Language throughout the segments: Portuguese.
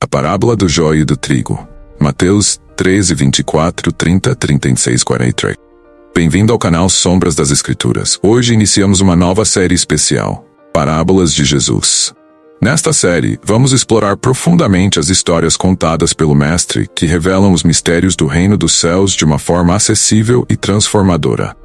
A parábola do joio e do trigo. Mateus 13, 24, 30, 36, 43. Bem-vindo ao canal Sombras das Escrituras. Hoje iniciamos uma nova série especial, Parábolas de Jesus. Nesta série, vamos explorar profundamente as histórias contadas pelo Mestre que revelam os mistérios do reino dos céus de uma forma acessível e transformadora.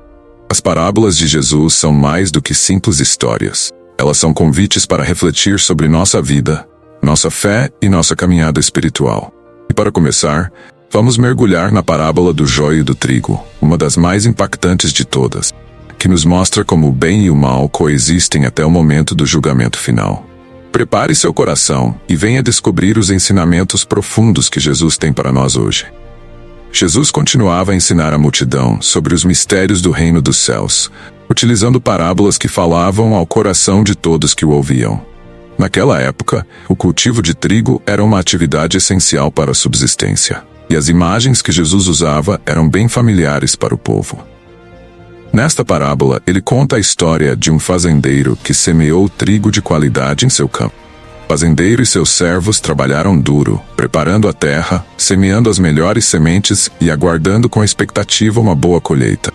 As parábolas de Jesus são mais do que simples histórias. Elas são convites para refletir sobre nossa vida, nossa fé e nossa caminhada espiritual. E para começar, vamos mergulhar na parábola do joio e do trigo, uma das mais impactantes de todas, que nos mostra como o bem e o mal coexistem até o momento do julgamento final. Prepare seu coração e venha descobrir os ensinamentos profundos que Jesus tem para nós hoje. Jesus continuava a ensinar a multidão sobre os mistérios do reino dos céus, utilizando parábolas que falavam ao coração de todos que o ouviam. Naquela época, o cultivo de trigo era uma atividade essencial para a subsistência, e as imagens que Jesus usava eram bem familiares para o povo. Nesta parábola, ele conta a história de um fazendeiro que semeou trigo de qualidade em seu campo. O fazendeiro e seus servos trabalharam duro, preparando a terra, semeando as melhores sementes e aguardando com expectativa uma boa colheita.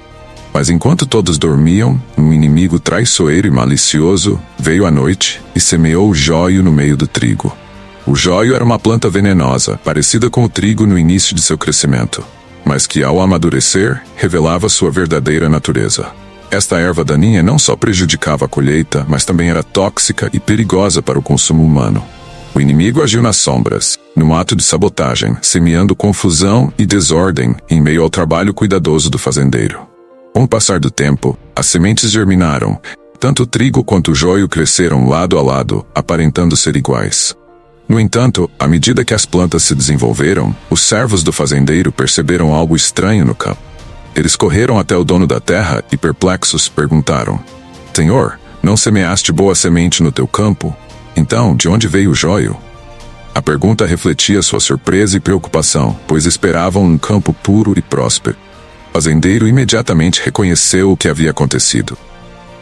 Mas enquanto todos dormiam, um inimigo traiçoeiro e malicioso veio à noite e semeou o joio no meio do trigo. O joio era uma planta venenosa, parecida com o trigo no início de seu crescimento, mas que ao amadurecer, revelava sua verdadeira natureza. Esta erva daninha não só prejudicava a colheita, mas também era tóxica e perigosa para o consumo humano. O inimigo agiu nas sombras, num ato de sabotagem, semeando confusão e desordem em meio ao trabalho cuidadoso do fazendeiro. Com o passar do tempo, as sementes germinaram. Tanto o trigo quanto o joio cresceram lado a lado, aparentando ser iguais. No entanto, à medida que as plantas se desenvolveram, os servos do fazendeiro perceberam algo estranho no campo. Eles correram até o dono da terra e, perplexos, perguntaram: Senhor, não semeaste boa semente no teu campo? Então, de onde veio o joio? A pergunta refletia sua surpresa e preocupação, pois esperavam um campo puro e próspero. O fazendeiro imediatamente reconheceu o que havia acontecido.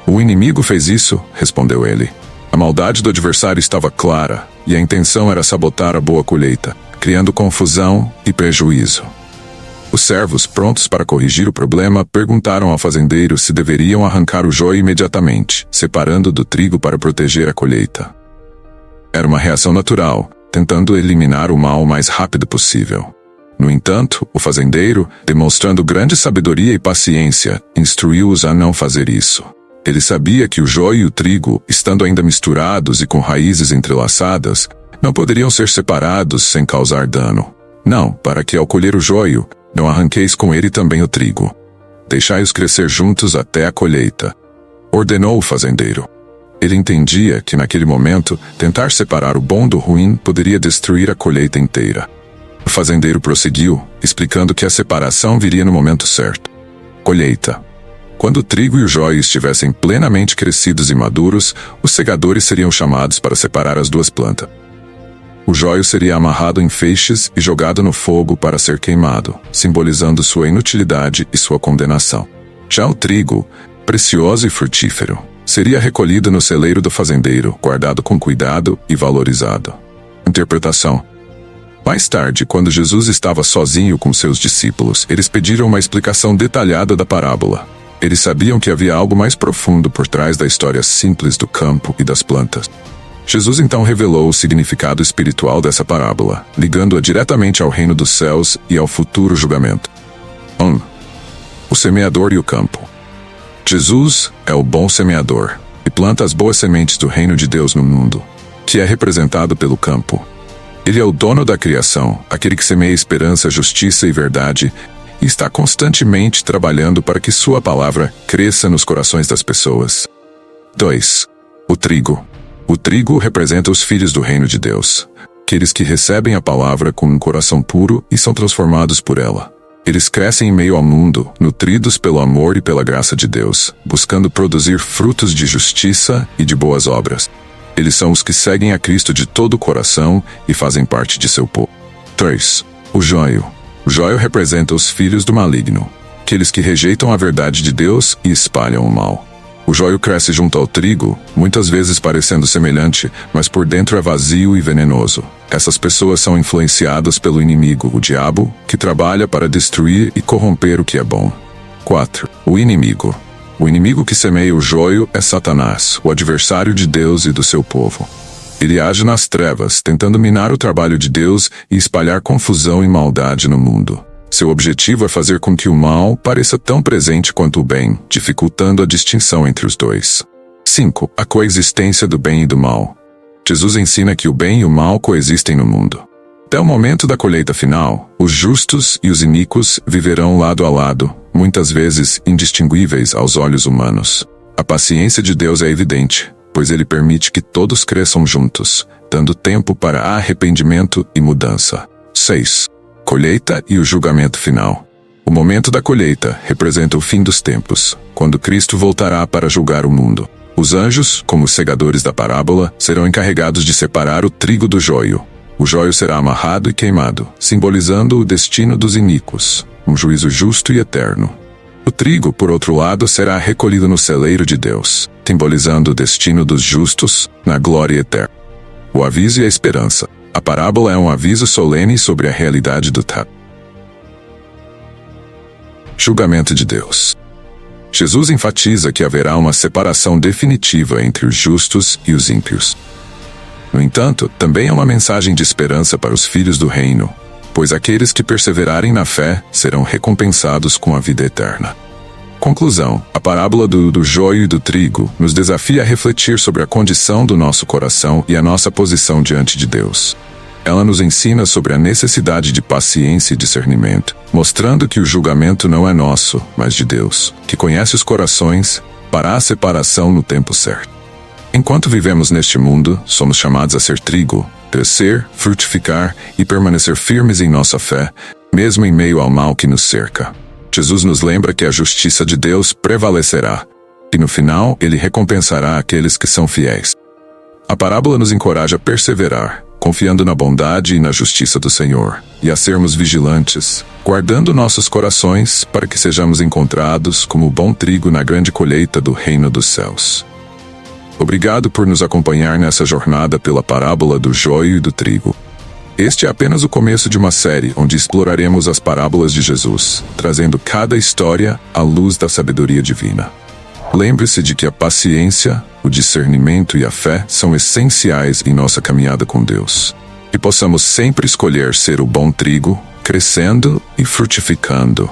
O inimigo fez isso, respondeu ele. A maldade do adversário estava clara, e a intenção era sabotar a boa colheita, criando confusão e prejuízo. Os servos, prontos para corrigir o problema, perguntaram ao fazendeiro se deveriam arrancar o joio imediatamente, separando do trigo para proteger a colheita. Era uma reação natural, tentando eliminar o mal o mais rápido possível. No entanto, o fazendeiro, demonstrando grande sabedoria e paciência, instruiu-os a não fazer isso. Ele sabia que o joio e o trigo, estando ainda misturados e com raízes entrelaçadas, não poderiam ser separados sem causar dano. Não, para que ao colher o joio, não arranqueis com ele também o trigo. Deixai-os crescer juntos até a colheita, ordenou o fazendeiro. Ele entendia que naquele momento, tentar separar o bom do ruim poderia destruir a colheita inteira. O fazendeiro prosseguiu, explicando que a separação viria no momento certo. Colheita. Quando o trigo e o joio estivessem plenamente crescidos e maduros, os segadores seriam chamados para separar as duas plantas. O joio seria amarrado em feixes e jogado no fogo para ser queimado, simbolizando sua inutilidade e sua condenação. Já o trigo, precioso e frutífero, seria recolhido no celeiro do fazendeiro, guardado com cuidado e valorizado. Interpretação. Mais tarde, quando Jesus estava sozinho com seus discípulos, eles pediram uma explicação detalhada da parábola. Eles sabiam que havia algo mais profundo por trás da história simples do campo e das plantas. Jesus então revelou o significado espiritual dessa parábola, ligando-a diretamente ao reino dos céus e ao futuro julgamento. 1. O semeador e o campo. Jesus é o bom semeador, e planta as boas sementes do reino de Deus no mundo, que é representado pelo campo. Ele é o dono da criação, aquele que semeia esperança, justiça e verdade, e está constantemente trabalhando para que sua palavra cresça nos corações das pessoas. 2. O trigo. O trigo representa os filhos do reino de Deus, aqueles que recebem a palavra com um coração puro e são transformados por ela. Eles crescem em meio ao mundo, nutridos pelo amor e pela graça de Deus, buscando produzir frutos de justiça e de boas obras. Eles são os que seguem a Cristo de todo o coração e fazem parte de seu povo. 3. O joio. O joio representa os filhos do maligno, aqueles que rejeitam a verdade de Deus e espalham o mal. O joio cresce junto ao trigo, muitas vezes parecendo semelhante, mas por dentro é vazio e venenoso. Essas pessoas são influenciadas pelo inimigo, o diabo, que trabalha para destruir e corromper o que é bom. 4. O inimigo. O inimigo que semeia o joio é Satanás, o adversário de Deus e do seu povo. Ele age nas trevas, tentando minar o trabalho de Deus e espalhar confusão e maldade no mundo. Seu objetivo é fazer com que o mal pareça tão presente quanto o bem, dificultando a distinção entre os dois. 5. A coexistência do bem e do mal. Jesus ensina que o bem e o mal coexistem no mundo. Até o momento da colheita final, os justos e os iníquos viverão lado a lado, muitas vezes indistinguíveis aos olhos humanos. A paciência de Deus é evidente, pois ele permite que todos cresçam juntos, dando tempo para arrependimento e mudança. 6. Colheita e o julgamento final. O momento da colheita representa o fim dos tempos, quando Cristo voltará para julgar o mundo. Os anjos, como os segadores da parábola, serão encarregados de separar o trigo do joio. O joio será amarrado e queimado, simbolizando o destino dos iníquos, um juízo justo e eterno. O trigo, por outro lado, será recolhido no celeiro de Deus, simbolizando o destino dos justos na glória eterna. O aviso e a esperança. A parábola é um aviso solene sobre a realidade do julgamento de Deus. Jesus enfatiza que haverá uma separação definitiva entre os justos e os ímpios. No entanto, também é uma mensagem de esperança para os filhos do reino, pois aqueles que perseverarem na fé serão recompensados com a vida eterna. Conclusão: a parábola do joio e do trigo nos desafia a refletir sobre a condição do nosso coração e a nossa posição diante de Deus. Ela nos ensina sobre a necessidade de paciência e discernimento, mostrando que o julgamento não é nosso, mas de Deus, que conhece os corações, fará a separação no tempo certo. Enquanto vivemos neste mundo, somos chamados a ser trigo, crescer, frutificar e permanecer firmes em nossa fé, mesmo em meio ao mal que nos cerca. Jesus nos lembra que a justiça de Deus prevalecerá, e no final ele recompensará aqueles que são fiéis. A parábola nos encoraja a perseverar, confiando na bondade e na justiça do Senhor, e a sermos vigilantes, guardando nossos corações para que sejamos encontrados como bom trigo na grande colheita do reino dos céus. Obrigado por nos acompanhar nessa jornada pela parábola do joio e do trigo. Este é apenas o começo de uma série onde exploraremos as parábolas de Jesus, trazendo cada história à luz da sabedoria divina. Lembre-se de que a paciência, o discernimento e a fé são essenciais em nossa caminhada com Deus. Que possamos sempre escolher ser o bom trigo, crescendo e frutificando,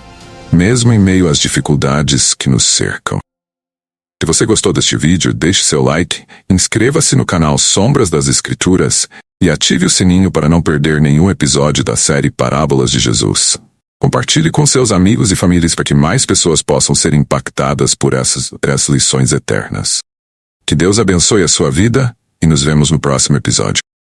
mesmo em meio às dificuldades que nos cercam. Se você gostou deste vídeo, deixe seu like, inscreva-se no canal Sombras das Escrituras e ative o sininho para não perder nenhum episódio da série Parábolas de Jesus. Compartilhe com seus amigos e famílias para que mais pessoas possam ser impactadas por essas lições eternas. Que Deus abençoe a sua vida e nos vemos no próximo episódio.